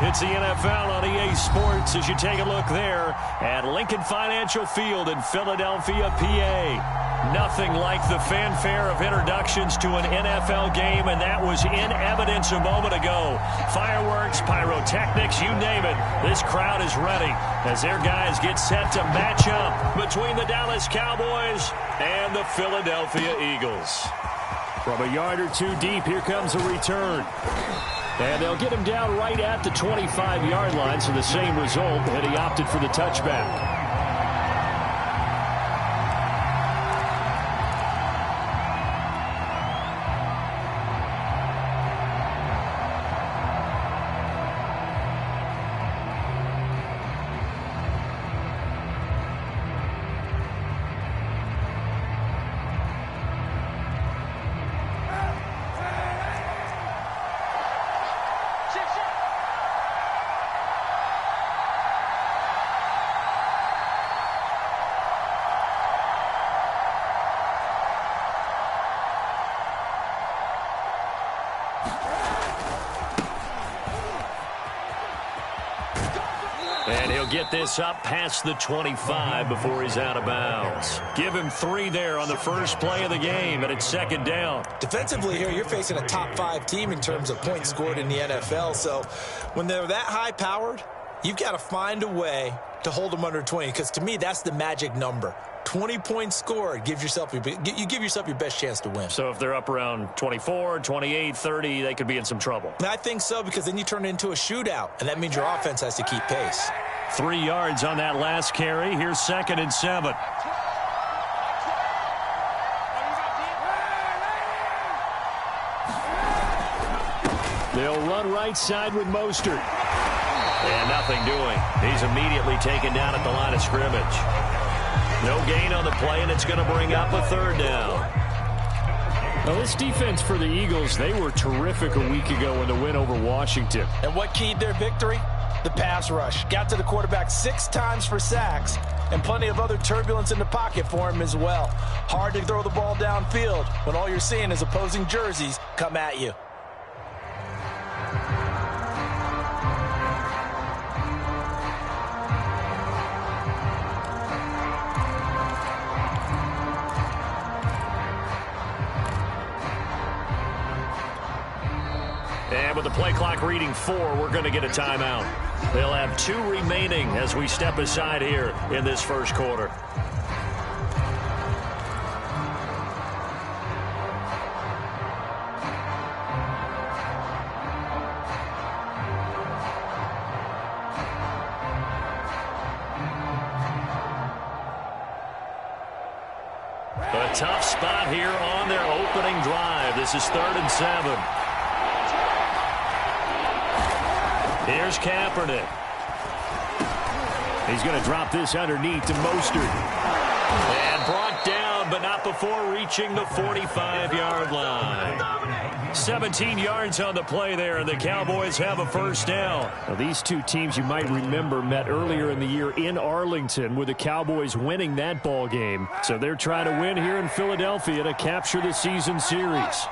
It's the NFL on EA Sports as you take a look there at Lincoln Financial Field in Philadelphia, PA. Nothing like the fanfare of introductions to an NFL game, and that was in evidence a moment ago. Fireworks, pyrotechnics, you name it. This crowd is ready as their guys get set to match up between the Dallas Cowboys and the Philadelphia Eagles. From a yard or two deep, here comes a return. And they'll get him down right at the 25-yard line, so the same result, and he opted for the touchback. And he'll get this up past the 25 before he's out of bounds. Give him 3 there on the first play of the game, and it's second down. Defensively here, you're facing a top-5 team in terms of points scored in the NFL. So when they're that high-powered, you've got to find a way to hold them under 20, because to me, that's the magic number. 20 points scored, you give yourself your best chance to win. So if they're up around 24, 28, 30, they could be in some trouble. I think so, because then you turn it into a shootout, and that means your offense has to keep pace. 3 yards on that last carry. Here's 2nd and 7. They'll run right side with Mostert. And nothing doing. He's immediately taken down at the line of scrimmage. No gain on the play, and it's going to bring up a 3rd down. Now, this defense for the Eagles, they were terrific a week ago in the win over Washington. And what keyed their victory? The pass rush. Got to the quarterback 6 times for sacks, and plenty of other turbulence in the pocket for him as well. Hard to throw the ball downfield when all you're seeing is opposing jerseys come at you. And with the play clock reading 4, we're going to get a timeout. They'll have 2 remaining as we step aside here in this first quarter. A tough spot here on their opening drive. This is 3rd and 7. Here's Kaepernick. He's going to drop this underneath to Mostert. And brought down, but not before reaching the 45-yard line. 17 yards on the play there, and the Cowboys have a 1st down. Now, these two teams, you might remember, met earlier in the year in Arlington with the Cowboys winning that ball game. So they're trying to win here in Philadelphia to capture the season series.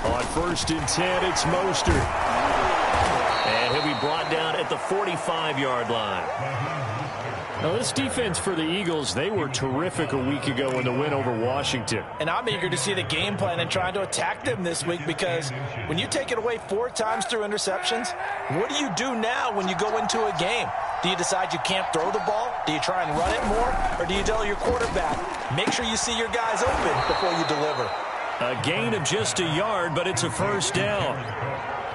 On 1st and 10, it's Mostert. And he'll be brought down at the 45-yard line. Now, this defense for the Eagles, they were terrific a week ago in the win over Washington. And I'm eager to see the game plan and trying to attack them this week, because when you take it away 4 times through interceptions, what do you do now when you go into a game? Do you decide you can't throw the ball? Do you try and run it more? Or do you tell your quarterback, make sure you see your guys open before you deliver? A gain of just a yard, but it's a 1st down.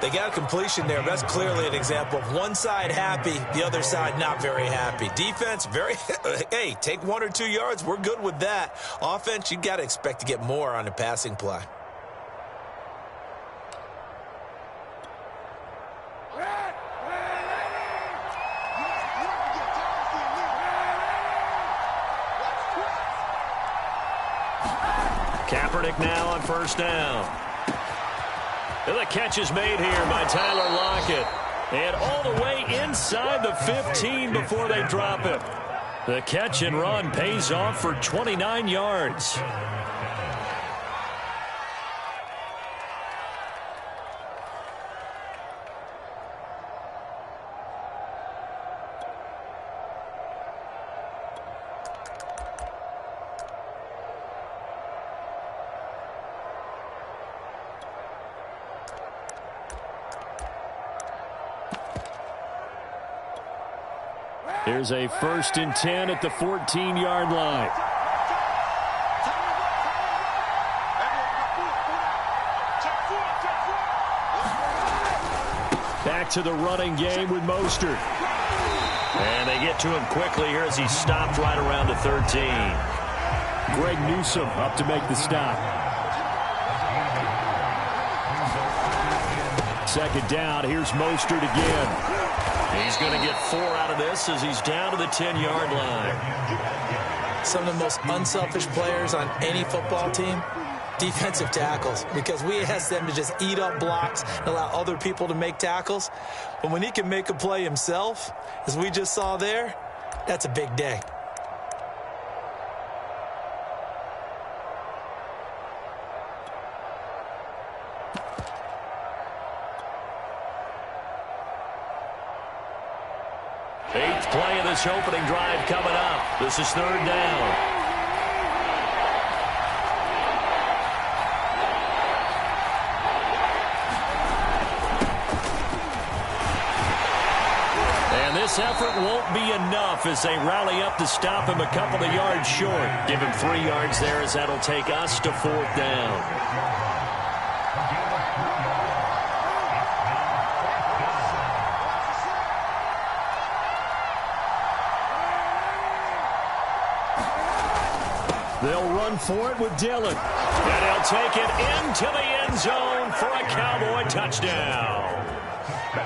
They got a completion there. That's clearly an example of one side happy, the other side not very happy. Defense, hey, take 1 or 2 yards. We're good with that. Offense, you got to expect to get more on the passing play. Kaepernick now on 1st down. And the catch is made here by Tyler Lockett. And all the way inside the 15 before they drop him. The catch and run pays off for 29 yards. Here's a 1st and 10 at the 14-yard line. Back to the running game with Mostert. And they get to him quickly here as he stopped right around the 13. Greg Newsome up to make the stop. 2nd down. Here's Mostert again. He's going to get 4 out of this as he's down to the 10-yard line. Some of the most unselfish players on any football team, defensive tackles, because we ask them to just eat up blocks and allow other people to make tackles. But when he can make a play himself, as we just saw there, that's a big day. Eighth play of this opening drive coming up. This is 3rd down. And this effort won't be enough as they rally up to stop him a couple of yards short. Give him 3 yards there as that'll take us to 4th down. They'll run for it with Dillon. And he'll take it into the end zone for a Cowboy touchdown.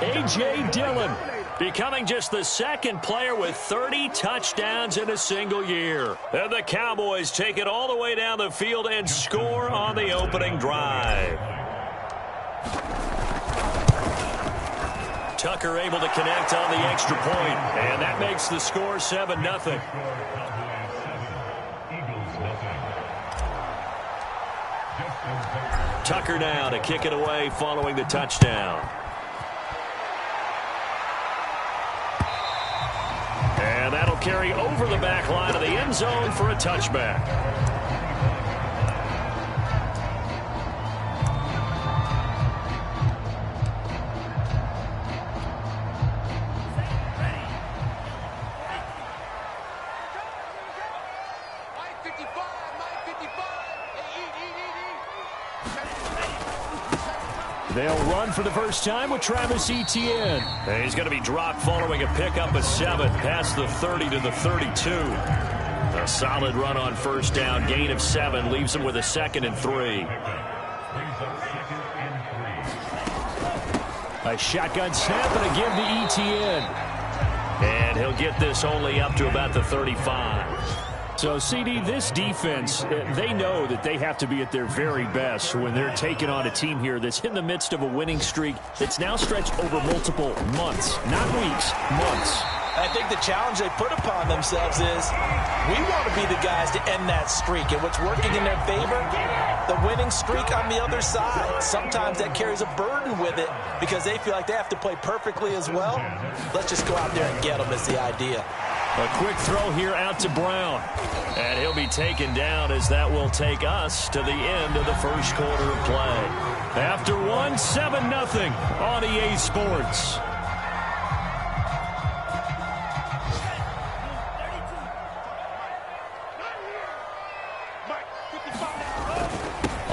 A.J. Dillon becoming just the 2nd player with 30 touchdowns in a single year. And the Cowboys take it all the way down the field and score on the opening drive. Tucker able to connect on the extra point, and that makes the score 7-0. Tucker now to kick it away following the touchdown. And that'll carry over the back line of the end zone for a touchback. They'll run for the first time with Travis Etienne. And he's going to be dropped following a pickup of 7 past the 30 to the 32. A solid run on 1st down. Gain of 7 leaves him with a 2nd and 3. A shotgun snap and a give to Etienne. And he'll get this only up to about the 35. So, CD, this defense, they know that they have to be at their very best when they're taking on a team here that's in the midst of a winning streak that's now stretched over multiple months, not weeks, months. I think the challenge they put upon themselves is we want to be the guys to end that streak. And what's working in their favor, the winning streak on the other side. Sometimes that carries a burden with it because they feel like they have to play perfectly as well. Let's just go out there and get them is the idea. A quick throw here out to Brown. And he'll be taken down as that will take us to the end of the first quarter of play. After 7-0 on EA Sports.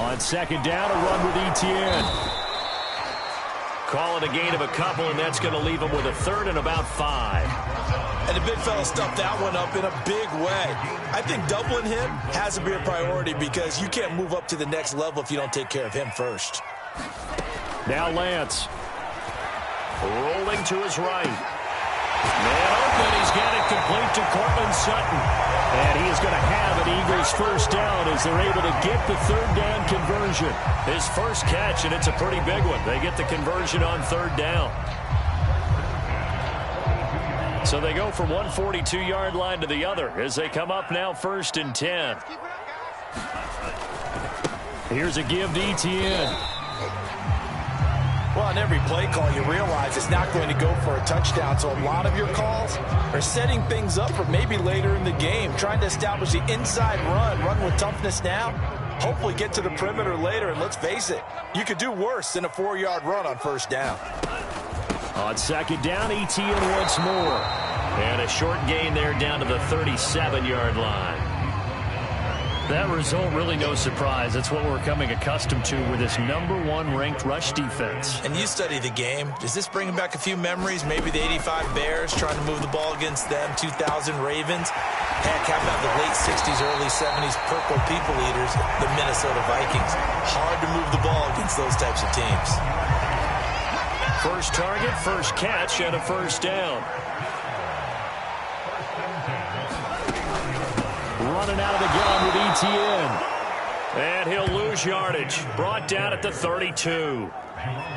On 2nd down, a run with Etienne. Call it a gain of a couple, and that's going to leave him with a 3rd and about 5. And the big fella stuffed that one up in a big way. I think doubling him has to be a priority because you can't move up to the next level if you don't take care of him first. Now Lance. Rolling to his right. Man open, he's got it complete to Cortland Sutton. And he is going to have an Eagles first down as they're able to get the 3rd down conversion. His first catch, and it's a pretty big one. They get the conversion on 3rd down. So they go from one 42-yard line to the other as they come up now 1st and 10. Here's a give to Etienne. Well, on every play call, you realize it's not going to go for a touchdown. So a lot of your calls are setting things up for maybe later in the game, trying to establish the inside run with toughness now, hopefully get to the perimeter later. And let's face it, you could do worse than a 4-yard run on 1st down. On 2nd down, Etienne once more. And a short gain there down to the 37-yard line. That result really no surprise. That's what we're coming accustomed to with this #1 ranked rush defense. And you study the game. Does this bring back a few memories? Maybe the 85 Bears trying to move the ball against them, 2000 Ravens. Heck, how about the late 60s, early 70s Purple People Eaters, the Minnesota Vikings? Hard to move the ball against those types of teams. First target, first catch, and a first down. Running out of the gun with ETN. And he'll lose yardage. Brought down at the 32.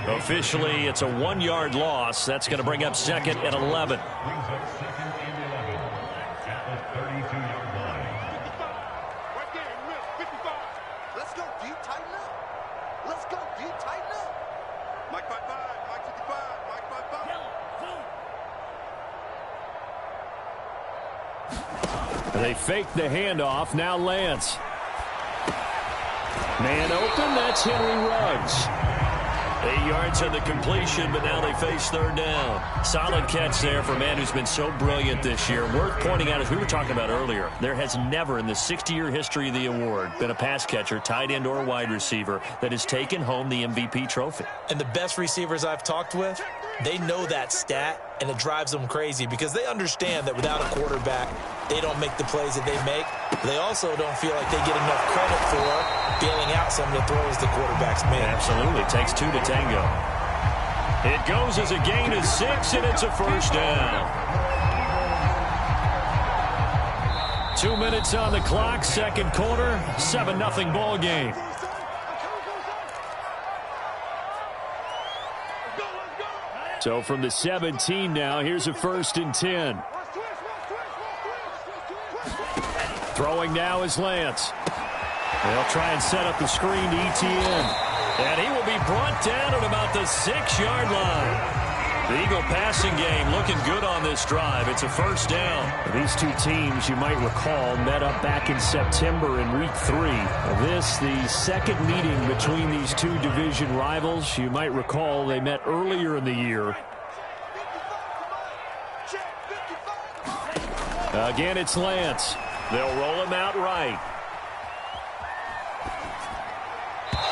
Officially, it's a 1-yard loss. That's going to bring up second and 11. Let's go, D. Tighten up. Let's go, D. Tighten up. Mike 55, Mike 55, Mike 55. They fake the handoff. Now Lance. Man open. That's Henry Ruggs. 8 yards on the completion, but now they face third down. Solid catch there for a man who's been so brilliant this year. Worth pointing out, as we were talking about earlier, there has never in the 60-year history of the award been a pass catcher, tight end, or wide receiver that has taken home the MVP trophy. And the best receivers I've talked with, they know that stat, and it drives them crazy because they understand that without a quarterback, they don't make the plays that they make. They also don't feel like they get enough credit for bailing out some of the throws the quarterbacks make. Absolutely. Takes 2 to tango. It goes as a gain of 6, and it's a first down. 2 minutes on the clock, second quarter, 7-0 ball game. So from the 17 now, here's a 1st and 10. Throwing now is Lance. They'll try and set up the screen to ETN. And he will be brought down at about the 6-yard line. The Eagle passing game looking good on this drive. It's a first down. These two teams, you might recall, met up back in September in Week 3. This, the second meeting between these two division rivals. You might recall they met earlier in the year. Again, it's Lance. They'll roll him out right.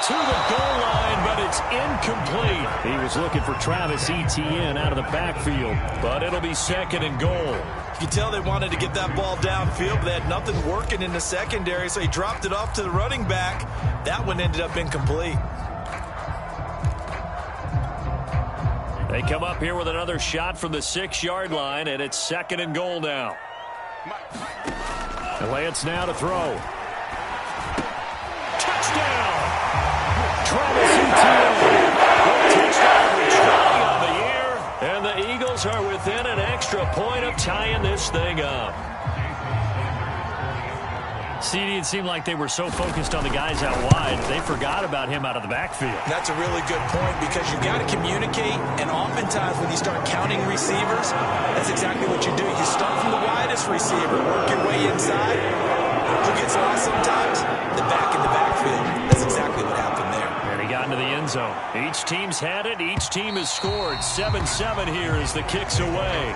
To the goal line, but it's incomplete. He was looking for Travis Etienne out of the backfield. But it'll be second and goal. You can tell they wanted to get that ball downfield, but they had nothing working in the secondary, so he dropped it off to the running back. That one ended up incomplete. They come up here with another shot from the 6-yard line, and it's second and goal now. Lance now to throw. Touchdown! Travis Etienne. Touchdown returning on the year, and the Eagles are within an extra point of tying this thing up. CD, it seemed like they were so focused on the guys out wide, they forgot about him out of the backfield. That's a really good point because you got to communicate, and oftentimes when you start counting receivers, that's exactly what you do. You start from the widest receiver, work your way inside. Who gets lost sometimes? The back in the backfield. That's exactly what happened there. And he got into the end zone. Each team's had it. Each team has scored. 7-7 here as the kick's away.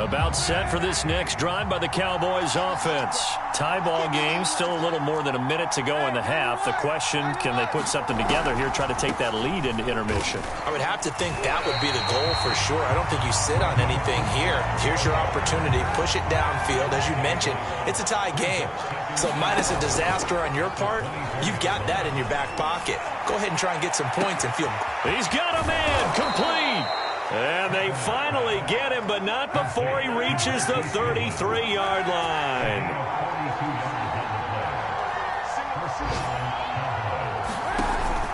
About set for this next drive by the Cowboys offense. Tie ball game, still a little more than a minute to go in the half. The question, can they put something together here, try to take that lead into intermission? I would have to think that would be the goal for sure. I don't think you sit on anything here. Here's your opportunity. Push it downfield. As you mentioned, it's a tie game. So minus a disaster on your part, you've got that in your back pocket. Go ahead and try and get some points and feel. He's got a man complete. And they finally get him, but not before he reaches the 33-yard line.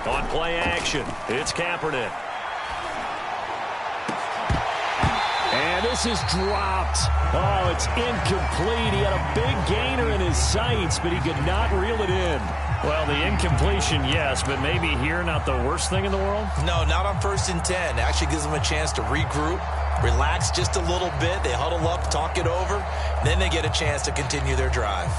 On play action, it's Kaepernick. this is dropped. Oh, it's incomplete. He had a big gainer in his sights, but he could not reel it in. Well, the incompletion, yes, but maybe here not the worst thing in the world? No, not on 1st and 10. Actually gives them a chance to regroup, relax just a little bit. They huddle up, talk it over, then they get a chance to continue their drive.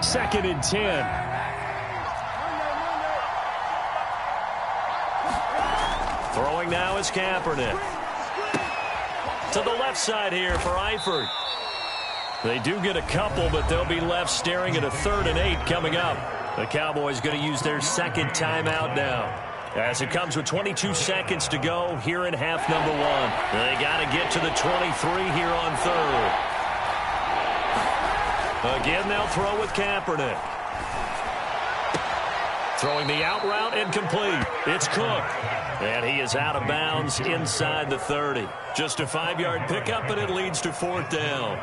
Second and 10. Throwing now is Kaepernick. To the left side here for Eifert. They do get a couple, but they'll be left staring at a 3rd and 8 coming up. The Cowboys going to use their second timeout now, as it comes with 22 seconds to go here in half number 1. They got to get to the 23 here on 3rd. Again, they'll throw with Kaepernick. Throwing the out route incomplete. It's Cook. And he is out of bounds inside the 30. Just a 5-yard pickup, and it leads to 4th down.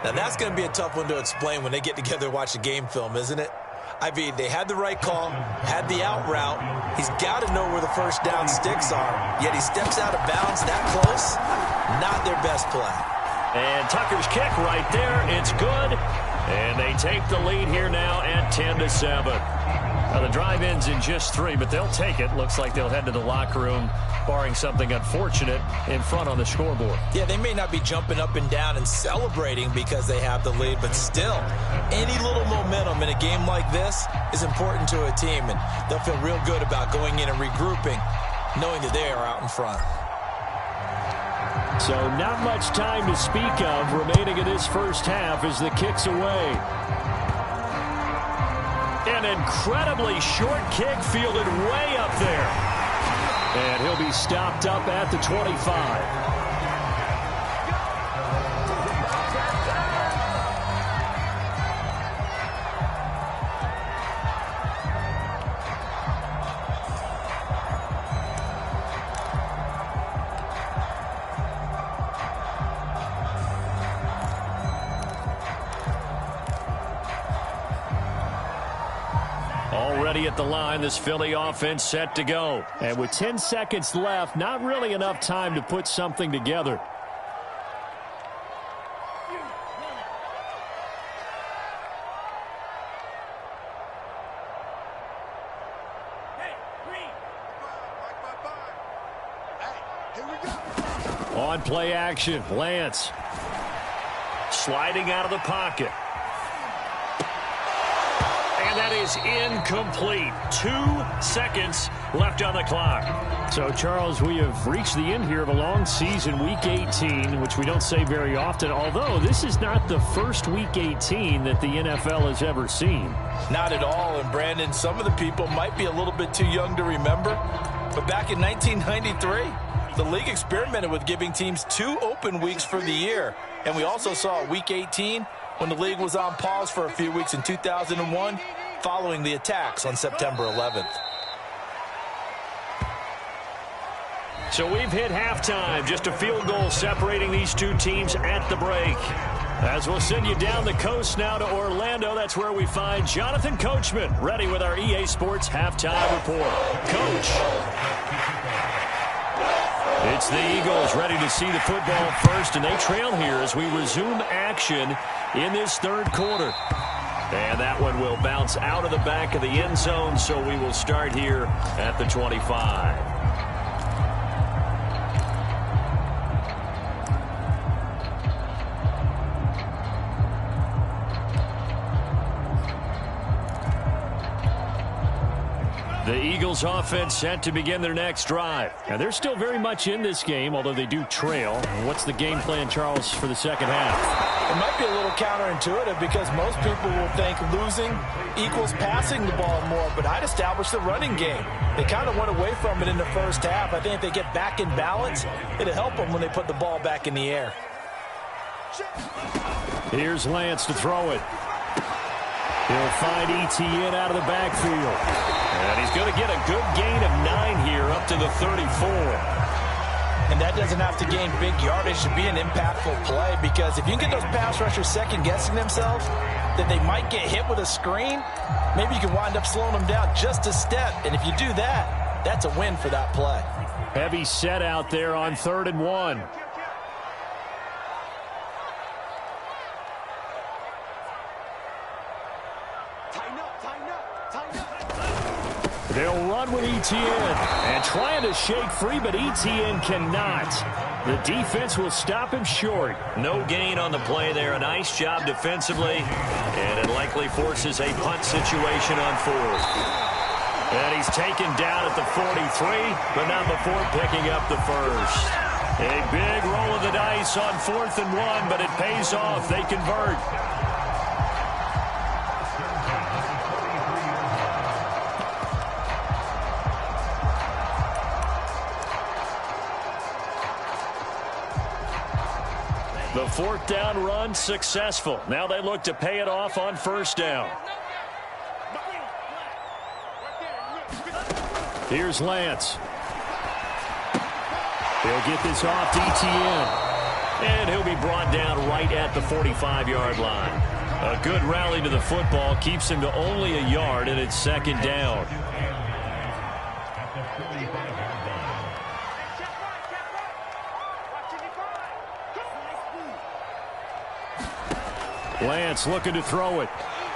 Now, that's going to be a tough one to explain when they get together and watch the game film, isn't it? I mean, they had the right call, had the out route. He's got to know where the first down sticks are, yet he steps out of bounds that close. Not their best play. And Tucker's kick right there. It's good. And they take the lead here now at 10-7. Now, the drive ends in just 3, but they'll take it. Looks like they'll head to the locker room, barring something unfortunate, in front on the scoreboard. Yeah, they may not be jumping up and down and celebrating because they have the lead, but still, any little momentum in a game like this is important to a team, and they'll feel real good about going in and regrouping, knowing that they are out in front. So not much time to speak of remaining in this first half as the kick's away. An incredibly short kick fielded way up there. And he'll be stopped up at the 25. Already at the line, this Philly offense set to go. And with 10 seconds left, not really enough time to put something together. On play action, Lance. Sliding out of the pocket. And that is incomplete. 2 seconds left on the clock. So, Charles, we have reached the end here of a long season, Week 18, which we don't say very often, although this is not the first Week 18 that the NFL has ever seen. Not at all, and Brandon, some of the people might be a little bit too young to remember, but back in 1993, the league experimented with giving teams 2 open weeks for the year, and we also saw Week 18 when the league was on pause for a few weeks in 2001 following the attacks on September 11th. So we've hit halftime. Just a field goal separating these two teams at the break. As we'll send you down the coast now to Orlando, that's where we find Jonathan Coachman ready with our EA Sports Halftime Report. Coach. It's the Eagles ready to see the football first, and they trail here as we resume action in this 3rd quarter. And that one will bounce out of the back of the end zone, so we will start here at the 25. The Eagles offense set to begin their next drive. And they're still very much in this game, although they do trail. What's the game plan, Charles, for the second half? It might be a little counterintuitive because most people will think losing equals passing the ball more, but I'd establish the running game. They kind of went away from it in the first half. I think if they get back in balance, it'll help them when they put the ball back in the air. Here's Lance to throw it. He'll find ETN out of the backfield. And he's going to get a good gain of 9 here up to the 34. And that doesn't have to gain big yardage to be an impactful play, because if you can get those pass rushers second-guessing themselves, that they might get hit with a screen, maybe you can wind up slowing them down just a step. And if you do that, that's a win for that play. Heavy set out there on 3rd and 1. They'll run with ETN and trying to shake free, but ETN cannot. The defense will stop him short. No gain on the play there. A nice job defensively, and it likely forces a punt situation on 4th. And he's taken down at the 43, but not before picking up the first. A big roll of the dice on 4th and 1, but it pays off. They convert. The 4th down run successful. Now they look to pay it off on 1st down. Here's Lance. He'll get this off to ETN. And he'll be brought down right at the 45-yard line. A good rally to the football keeps him to only a yard, and it's 2nd down. Lance looking to throw it.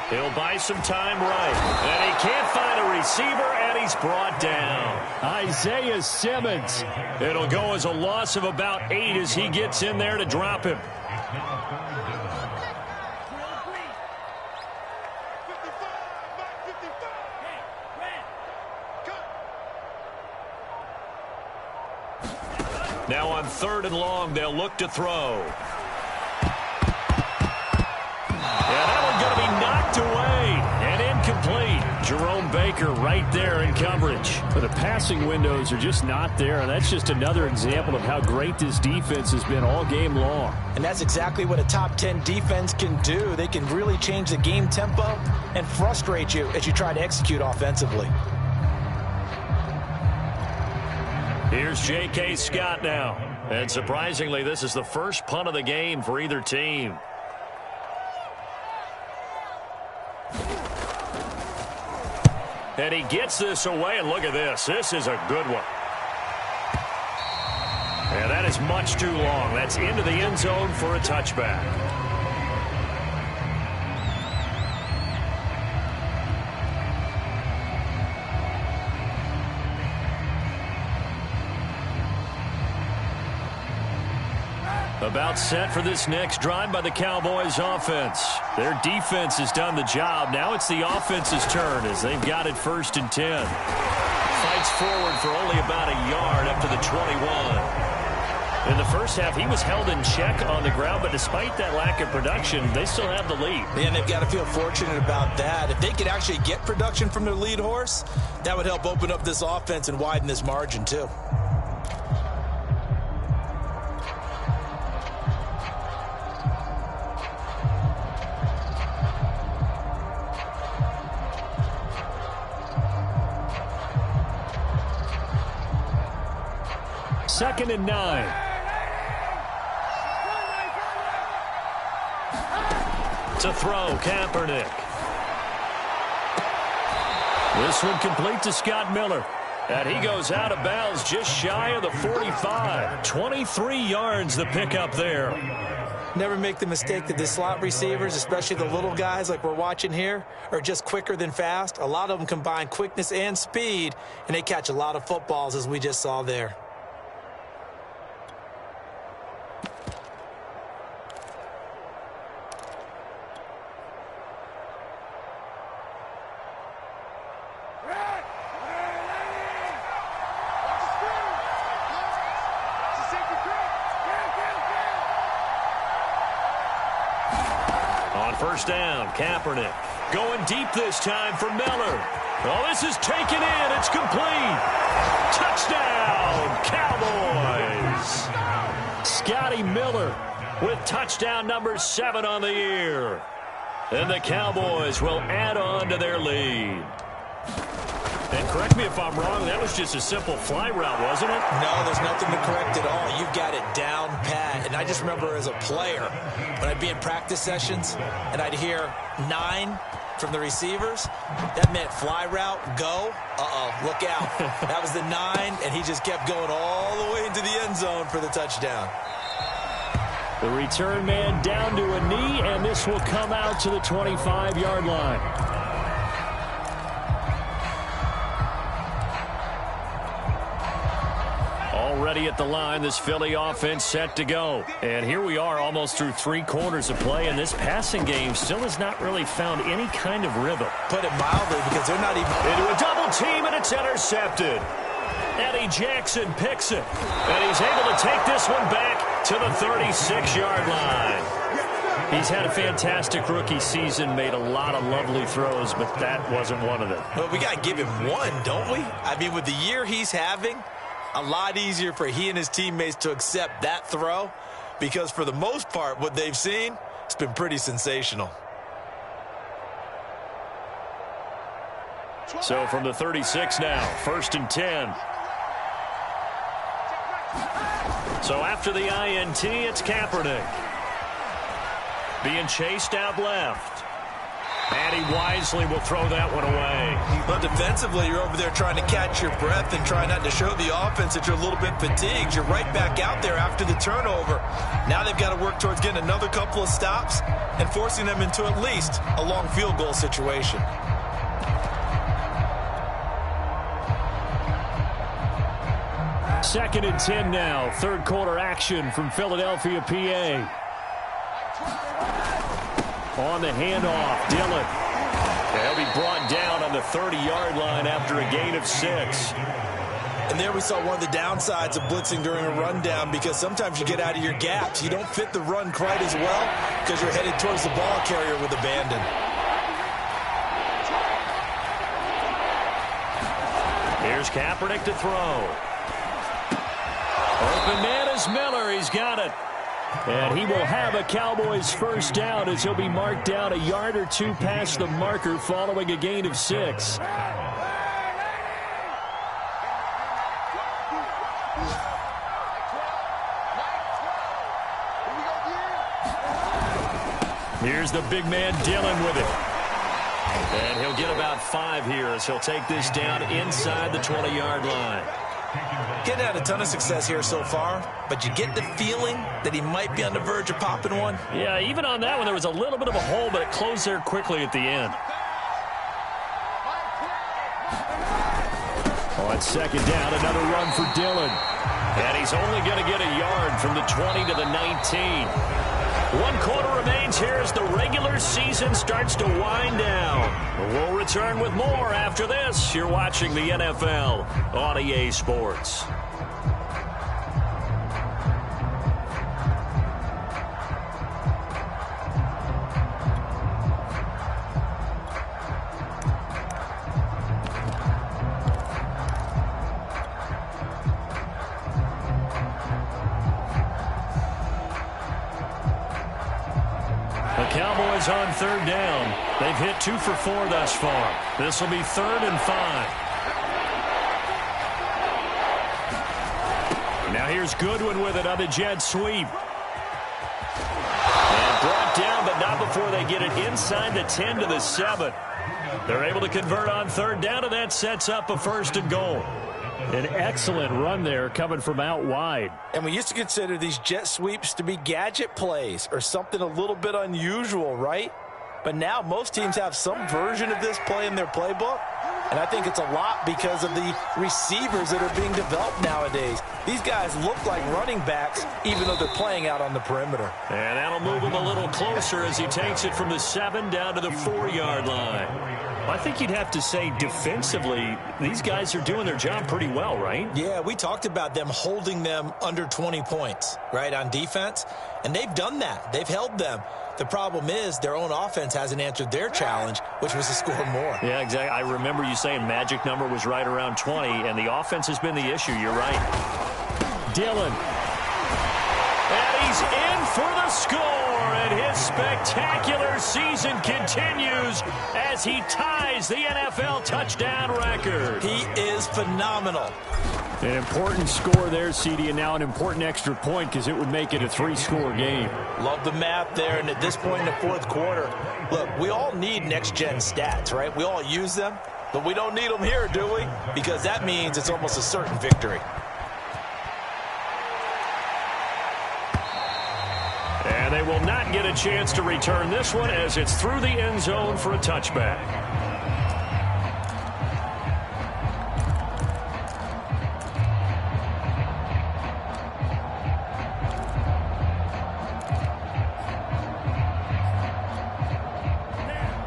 He'll buy some time right. And he can't find a receiver, and he's brought down. Isaiah Simmons. It'll go as a loss of about 8 as he gets in there to drop him. Now on 3rd and long, they'll look to throw. Going to be knocked away and incomplete. Jerome Baker right there in coverage. But the passing windows are just not there, and that's just another example of how great this defense has been all game long. And that's exactly what a top 10 defense can do. They can really change the game tempo and frustrate you as you try to execute offensively. Here's J.K. Scott now. And surprisingly, this is the first punt of the game for either team. And he gets this away, and look at this. This is a good one. And that is much too long. That's into the end zone for a touchback. About set for this next drive by the Cowboys offense. Their defense has done the job. Now it's the offense's turn as they've got it 1st and 10. Fights forward for only about a yard up to the 21. In the first half, he was held in check on the ground, but despite that lack of production, they still have the lead. And they've got to feel fortunate about that. If they could actually get production from their lead horse, that would help open up this offense and widen this margin too. Second and 9. To throw, Kaepernick. This one complete to Scott Miller. And he goes out of bounds just shy of the 45. 23 yards the pickup there. Never make the mistake that the slot receivers, especially the little guys like we're watching here, are just quicker than fast. A lot of them combine quickness and speed, and they catch a lot of footballs as we just saw there. First down, Kaepernick. Going deep this time for Miller. Oh, this is taken in. It's complete. Touchdown, Cowboys. Scotty Miller with touchdown number 7 on the year. And the Cowboys will add on to their lead. And correct me if I'm wrong, that was just a simple fly route, wasn't it? No, there's nothing to correct at all. You've got it down pat. And I just remember as a player, when I'd be in practice sessions and I'd hear 9 from the receivers, that meant fly route, go. Look out. That was the 9, and he just kept going all the way into the end zone for the touchdown. The return man down to a knee, and this will come out to the 25-yard line. Already at the line, this Philly offense set to go. And here we are almost through 3 quarters of play, and this passing game still has not really found any kind of rhythm. Put it mildly, because they're not even... Into a double team, and it's intercepted. Eddie Jackson picks it, and he's able to take this one back to the 36-yard line. He's had a fantastic rookie season, made a lot of lovely throws, but that wasn't one of them. Well, we got to give him one, don't we? I mean, with the year he's having, a lot easier for he and his teammates to accept that throw, because for the most part, what they've seen, it's been pretty sensational. So from the 36 now, 1st and 10. So after the INT, it's Kaepernick. Being chased out left. And he wisely will throw that one away. But defensively, you're over there trying to catch your breath and try not to show the offense that you're a little bit fatigued. You're right back out there after the turnover. Now they've got to work towards getting another couple of stops and forcing them into at least a long field goal situation. Second and 10 now. 3rd quarter action from Philadelphia, PA. On the handoff, Dillon. He'll be brought down on the 30-yard line after a gain of 6. And there we saw one of the downsides of blitzing during a rundown, because sometimes you get out of your gaps. You don't fit the run quite as well because you're headed towards the ball carrier with abandon. Here's Kaepernick to throw. Open man is Miller. He's got it. And he will have a Cowboys first down as he'll be marked down a yard or 2 past the marker following a gain of 6. Here's the big man Dillon with it. And he'll get about 5 here as he'll take this down inside the 20-yard line. Getting had a ton of success here so far, but you get the feeling that he might be on the verge of popping one. Yeah, even on that one, there was a little bit of a hole, but it closed there quickly at the end. On 2nd down, another run for Dillon. And he's only going to get a yard from the 20 to the 19. 1 quarter remains here as the regular season starts to wind down. We'll return with more after this. You're watching the NFL on EA Sports. Cowboys on 3rd down. They've hit 2 for 4 thus far. This will be 3rd and 5. Now here's Goodwin with it on the jet sweep. And brought down, but not before they get it inside the 10 to the 7. They're able to convert on 3rd down, and that sets up a 1st and goal. An excellent run there coming from out wide. And we used to consider these jet sweeps to be gadget plays or something a little bit unusual, right? But now most teams have some version of this play in their playbook. And I think it's a lot because of the receivers that are being developed nowadays. These guys look like running backs even though they're playing out on the perimeter. And that'll move him a little closer as he takes it from the 7 down to the 4-yard line. I think you'd have to say defensively, these guys are doing their job pretty well, right? Yeah, we talked about them holding them under 20 points, right, on defense. And they've done that. They've held them. The problem is their own offense hasn't answered their challenge, which was to score more. Yeah, exactly. I remember you saying magic number was right around 20, and the offense has been the issue. You're right. Dillon. And he's in for the score, and his spectacular season continues as he ties the NFL touchdown record. He is phenomenal. An important score there, CD, and now an important extra point because it would make it a 3-score game. Love the math there, and at this point in the fourth quarter, look, we all need next-gen stats, right? We all use them, but we don't need them here, do we? Because that means it's almost a certain victory. And they will not get a chance to return this one as it's through the end zone for a touchback.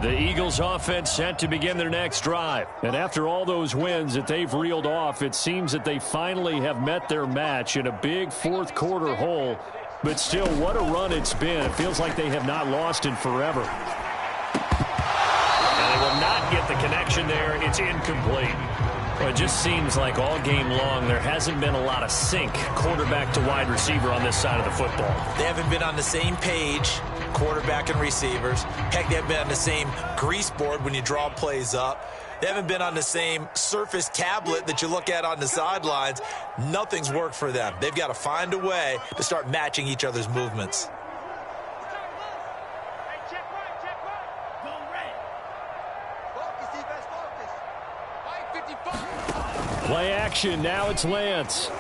The Eagles offense set to begin their next drive. And after all those wins that they've reeled off, it seems that they finally have met their match in a big fourth quarter hole. But still, what a run it's been. It feels like they have not lost in forever. And they will not get the connection there. It's incomplete. Well, it just seems like all game long there hasn't been a lot of sync quarterback to wide receiver on this side of the football. They haven't been on the same page, quarterback and receivers. Heck, they haven't been on the same grease board when you draw plays up. They haven't been on the same Surface tablet that you look at on the sidelines. Nothing's worked for them. They've got to find a way to start matching each other's movements. Play action. Now it's Lance.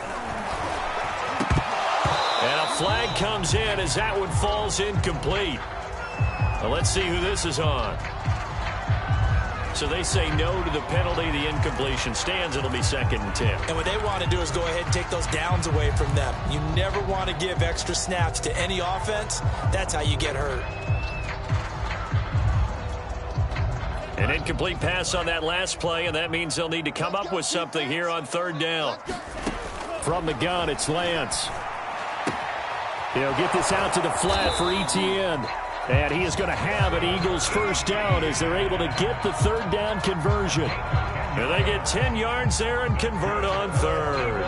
And a flag comes in as that one falls incomplete. Well, let's see who this is on. So they say no to the penalty. The incompletion stands. It'll be 2nd and 10. And what they want to do is go ahead and take those downs away from them. You never want to give extra snaps to any offense. That's how you get hurt. An incomplete pass on that last play, and that means they'll need to come up with something here on 3rd down. From the gun, it's Lance. He'll get this out to the flat for Etienne. And he is going to have an Eagles first down as they're able to get the 3rd down conversion. And they get 10 yards there and convert on 3rd.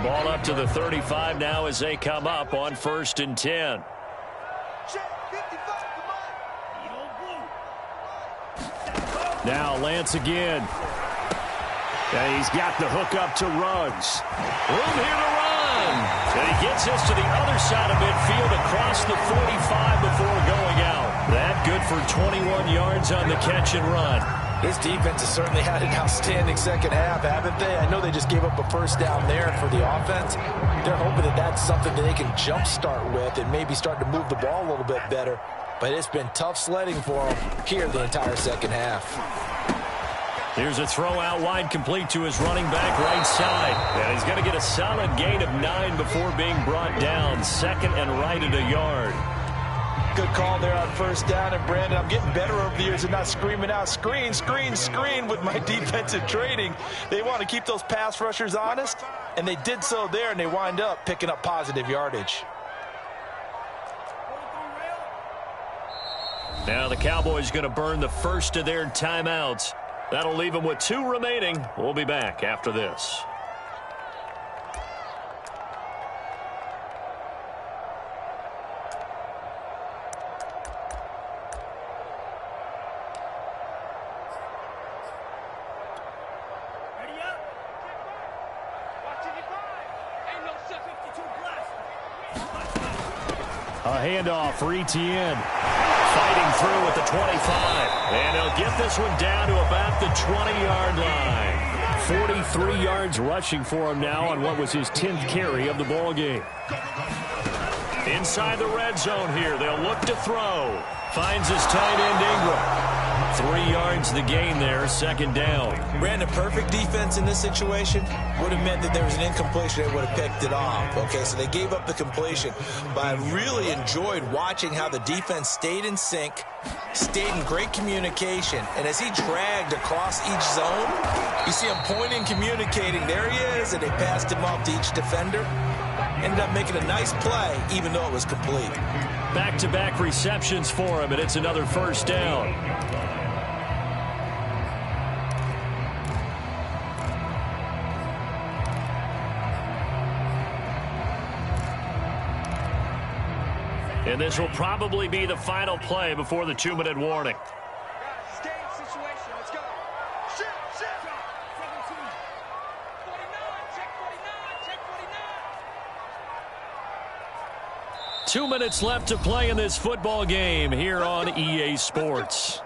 Ball up to the 35 now as they come up on 1st and 10. Now Lance again. And he's got the hook up to Ruggs. Room here to run. And he gets this to the other side of midfield across the 45 before going out. That good for 21 yards on the catch and run. This defense has certainly had an outstanding second half, haven't they? I know they just gave up a first down there for the offense. They're hoping that that's something that they can jumpstart with and maybe start to move the ball a little bit better. But it's been tough sledding for them here the entire second half. Here's a throw out wide complete to his running back right side. And he's going to get a solid gain of 9 before being brought down. 2nd and right at a yard. Good call there on first down. And, Brandon, I'm getting better over the years and not screaming out, screen, screen, screen with my defensive training. They want to keep those pass rushers honest, and they did so there, and they wind up picking up positive yardage. Now the Cowboys going to burn the first of their timeouts. That'll leave them with 2 remaining. We'll be back after this. A handoff for Etienne. Fighting through at the 25. And he'll get this one down to about the 20-yard line. 43 yards rushing for him now on what was his 10th carry of the ball game. Inside the red zone here. They'll look to throw. Finds his tight end Ingram. 3 yards the gain there, 2nd down. Brandon, perfect defense in this situation would have meant that there was an incompletion. They would have picked it off. Okay, so they gave up the completion. But I really enjoyed watching how the defense stayed in sync, stayed in great communication. And as he dragged across each zone, you see him pointing, communicating. There he is, and they passed him off to each defender. Ended up making a nice play, even though it was complete. Back-to-back receptions for him, and it's another first down. And this will probably be the final play before the 2-minute warning. Stay in situation. Let's go. Shift. 17. 49. Check 49. Check 49. 2 minutes left to play in this football game here on EA Sports.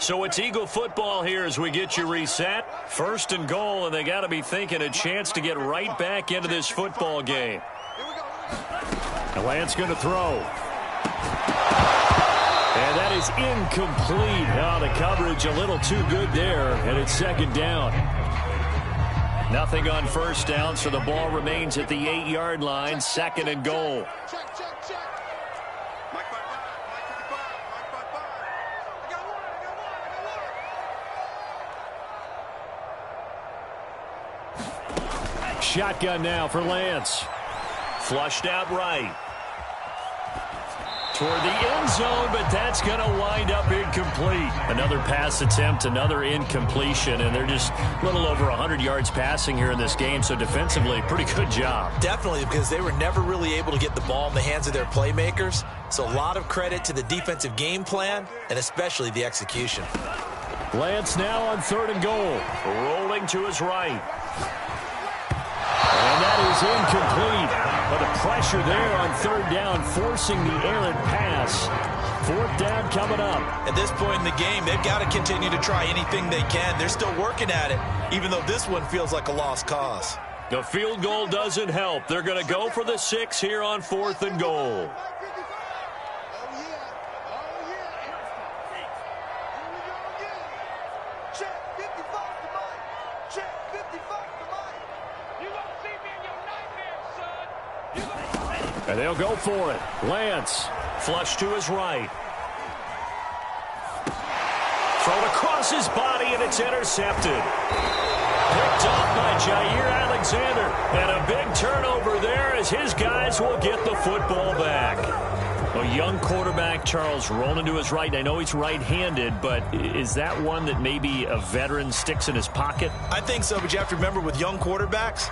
So it's Eagle football here as we get you reset. 1st and goal, and they got to be thinking a chance to get right back into this football game. And Lance going to throw. And that is incomplete. Now the coverage a little too good there, and it's 2nd down. Nothing on 1st down, so the ball remains at the 8-yard line, 2nd and goal. Check. Mike 55. Mike 55. I got one. Shotgun now for Lance. Flushed out right. Toward the end zone, but that's going to wind up incomplete. Another pass attempt, another incompletion, and they're just a little over 100 yards passing here in this game, so defensively, pretty good job. Definitely, because they were never really able to get the ball in the hands of their playmakers. So a lot of credit to the defensive game plan, and especially the execution. Lance now on 3rd and goal. Rolling to his right. And that is incomplete. But the pressure there on 3rd down, forcing the errant pass. 4th down coming up. At this point in the game, they've got to continue to try anything they can. They're still working at it, even though this one feels like a lost cause. The field goal doesn't help. They're going to go for the 6 here on 4th and goal. And they'll go for it. Lance. Flush to his right. Thrown across his body, and it's intercepted. Picked off by Jair Alexander. And a big turnover there as his guys will get the football back. A young quarterback, Charles, rolling to his right. I know he's right-handed, but is that one that maybe a veteran sticks in his pocket? I think so, but you have to remember with young quarterbacks,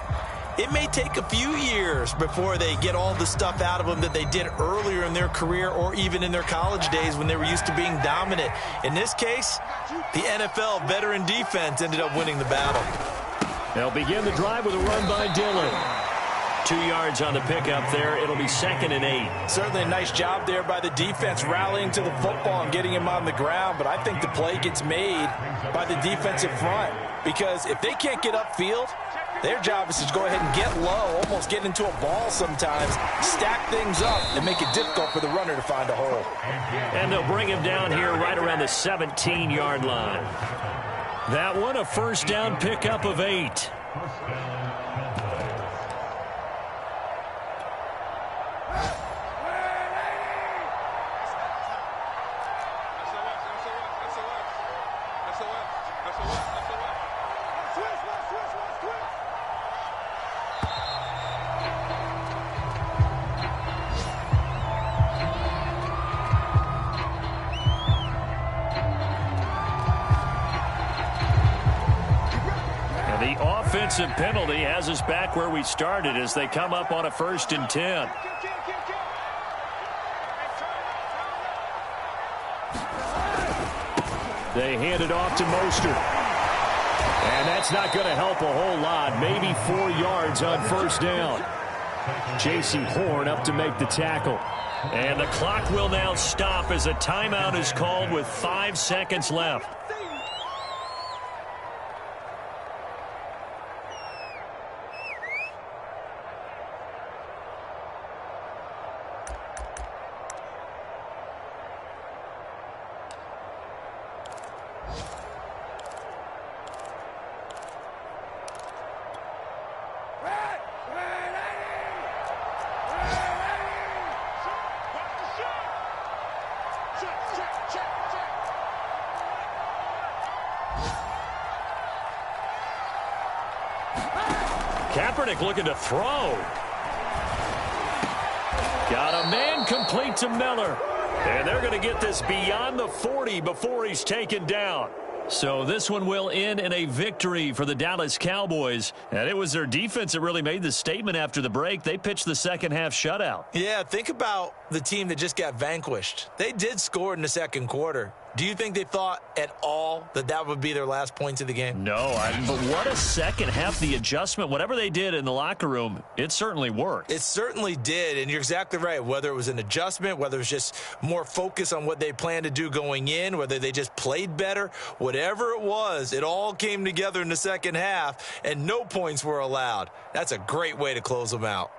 it may take a few years before they get all the stuff out of them that they did earlier in their career or even in their college days when they were used to being dominant. In this case, the NFL veteran defense ended up winning the battle. They'll begin the drive with a run by Dillon. 2 yards on the pickup there. It'll be 2nd and 8. Certainly a nice job there by the defense rallying to the football and getting him on the ground, but I think the play gets made by the defensive front because if they can't get upfield, their job is to go ahead and get low, almost get into a ball sometimes, stack things up, and make it difficult for the runner to find a hole. And they'll bring him down here right around the 17-yard line. That one, a 1st down pickup of 8. Offensive penalty has us back where we started as they come up on a 1st and 10. They hand it off to Mostert. And that's not going to help a whole lot. Maybe 4 yards on 1st down. J.C. Horn up to make the tackle. And the clock will now stop as a timeout is called with 5 seconds left. Kaepernick looking to throw. Got a man complete to Miller. And they're going to get this beyond the 40 before he's taken down. So this one will end in a victory for the Dallas Cowboys. And it was their defense that really made the statement after the break. They pitched the second half shutout. Yeah, think about the team that just got vanquished. They did score in the second quarter. Do you think they thought at all that that would be their last points of the game? No, but what a second half. The adjustment, whatever they did in the locker room, it certainly worked. It certainly did, and you're exactly right. Whether it was an adjustment, whether it was just more focus on what they planned to do going in, whether they just played better, whatever it was, it all came together in the second half, and no points were allowed. That's a great way to close them out.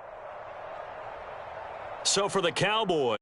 So for the Cowboys,